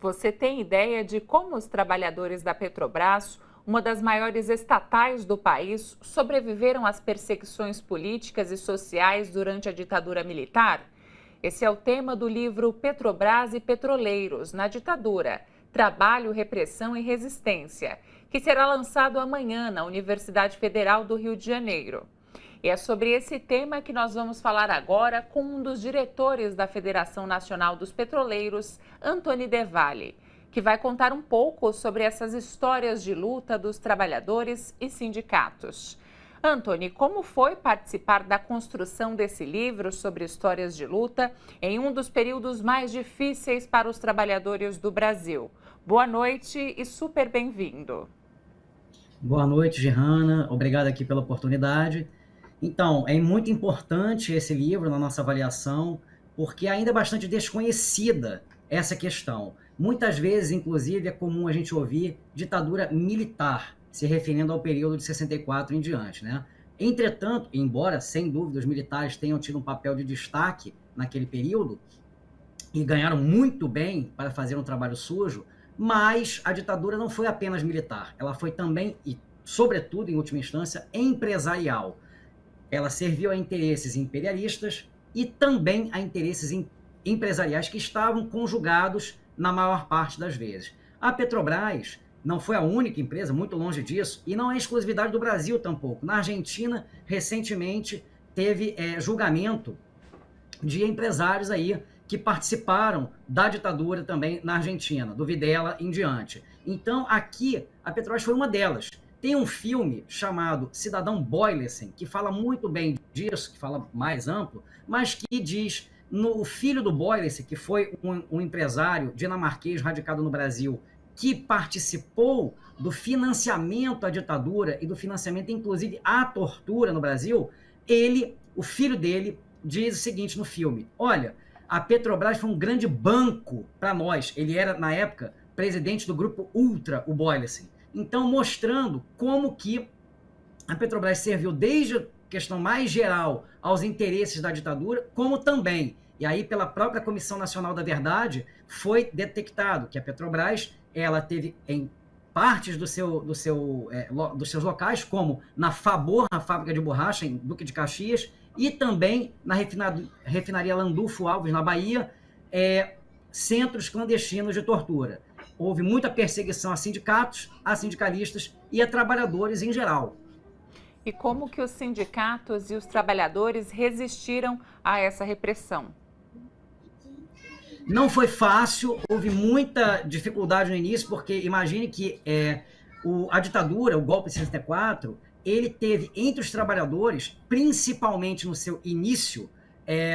Você tem ideia de como os trabalhadores da Petrobras, uma das maiores estatais do país, sobreviveram às perseguições políticas e sociais durante a ditadura militar? Esse é o tema do livro Petrobras e Petroleiros na Ditadura: Trabalho, Repressão e Resistência, que será lançado amanhã na Universidade Federal do Rio de Janeiro. E é sobre esse tema que nós vamos falar agora com um dos diretores da Federação Nacional dos Petroleiros, Antony Devalle, que vai contar um pouco sobre essas histórias de luta dos trabalhadores e sindicatos. Antony, como foi participar da construção desse livro sobre histórias de luta em um dos períodos mais difíceis para os trabalhadores do Brasil? Boa noite e super bem-vindo. Boa noite, Gerrana. Obrigado aqui pela oportunidade. Então, é muito importante esse livro na nossa avaliação, porque ainda é bastante desconhecida essa questão. Muitas vezes, inclusive, é comum a gente ouvir ditadura militar, se referindo ao período de 64 em diante, né? Entretanto, embora, sem dúvida, os militares tenham tido um papel de destaque naquele período e ganharam muito bem para fazer um trabalho sujo, mas a ditadura não foi apenas militar, ela foi também, e sobretudo, em última instância, empresarial. Ela serviu a interesses imperialistas e também a interesses empresariais que estavam conjugados na maior parte das vezes. A Petrobras não foi a única empresa, muito longe disso, e não é exclusividade do Brasil tampouco. Na Argentina, recentemente, teve julgamento de empresários aí que participaram da ditadura também na Argentina, do Videla em diante. Então, aqui, a Petrobras foi uma delas. Tem um filme chamado Cidadão Boylessen, que fala muito bem disso, que fala mais amplo, mas que diz, o filho do Boylessen, que foi um empresário dinamarquês radicado no Brasil, que participou do financiamento à ditadura e do financiamento, inclusive, à tortura no Brasil, o filho dele, diz o seguinte no filme: olha, a Petrobras foi um grande banco para nós. Ele era, na época, presidente do grupo Ultra, o Boylessen. Então, mostrando como que a Petrobras serviu desde a questão mais geral aos interesses da ditadura, como também, e aí pela própria Comissão Nacional da Verdade, foi detectado que a Petrobras ela teve em partes dos seus locais, como na Fabor, na fábrica de borracha, em Duque de Caxias, e também na refinaria Landulfo Alves, na Bahia, centros clandestinos de tortura. Houve muita perseguição a sindicatos, a sindicalistas e a trabalhadores em geral. E como que os sindicatos e os trabalhadores resistiram a essa repressão? Não foi fácil, houve muita dificuldade no início, porque imagine que a ditadura, o golpe de 64, ele teve entre os trabalhadores, principalmente no seu início,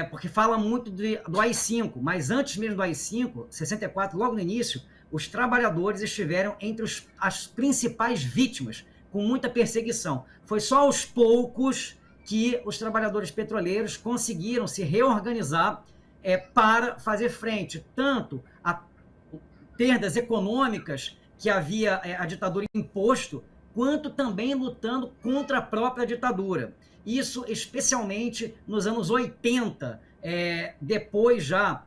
porque fala muito do AI-5, mas antes mesmo do AI-5, 64, logo no início, os trabalhadores estiveram entre as principais vítimas, com muita perseguição. Foi só aos poucos que os trabalhadores petroleiros conseguiram se reorganizar para fazer frente tanto a perdas econômicas que havia a ditadura imposto, quanto também lutando contra a própria ditadura. Isso especialmente nos anos 80, depois já,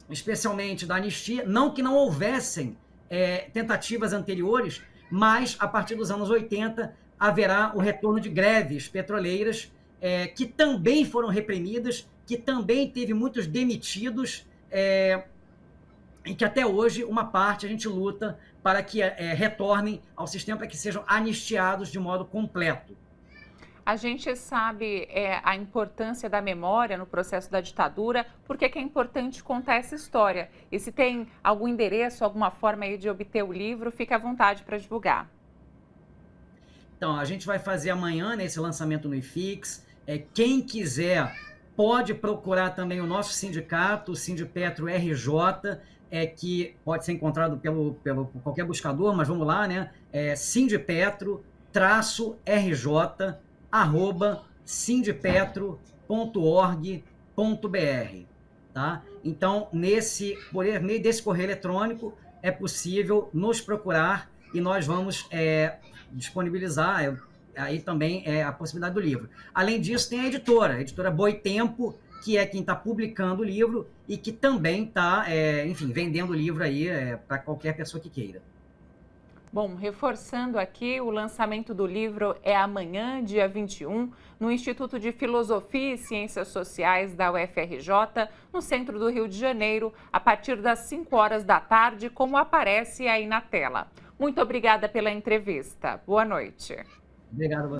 especialmente da anistia, não que não houvessem tentativas anteriores, mas a partir dos anos 80 haverá o retorno de greves petroleiras, que também foram reprimidas, que também teve muitos demitidos, e que até hoje uma parte a gente luta para que retornem ao sistema, para que sejam anistiados de modo completo. A gente sabe a importância da memória no processo da ditadura, por que é importante contar essa história? E se tem algum endereço, alguma forma aí de obter o livro, fique à vontade para divulgar. Então, a gente vai fazer amanhã, esse lançamento no IFIX. Quem quiser pode procurar também o nosso sindicato, o Sindipetro RJ, que pode ser encontrado por qualquer buscador, mas vamos lá, né? sindipetro-rj@sindipetro.org.br, tá? Então, por meio desse correio eletrônico, é possível nos procurar e nós vamos disponibilizar aí também a possibilidade do livro. Além disso, tem a editora Boitempo, que é quem está publicando o livro e que também está, enfim, vendendo o livro aí para qualquer pessoa que queira. Bom, reforçando aqui, o lançamento do livro é amanhã, dia 21, no Instituto de Filosofia e Ciências Sociais da UFRJ, no centro do Rio de Janeiro, a partir das 5 horas da tarde, como aparece aí na tela. Muito obrigada pela entrevista. Boa noite. Obrigado.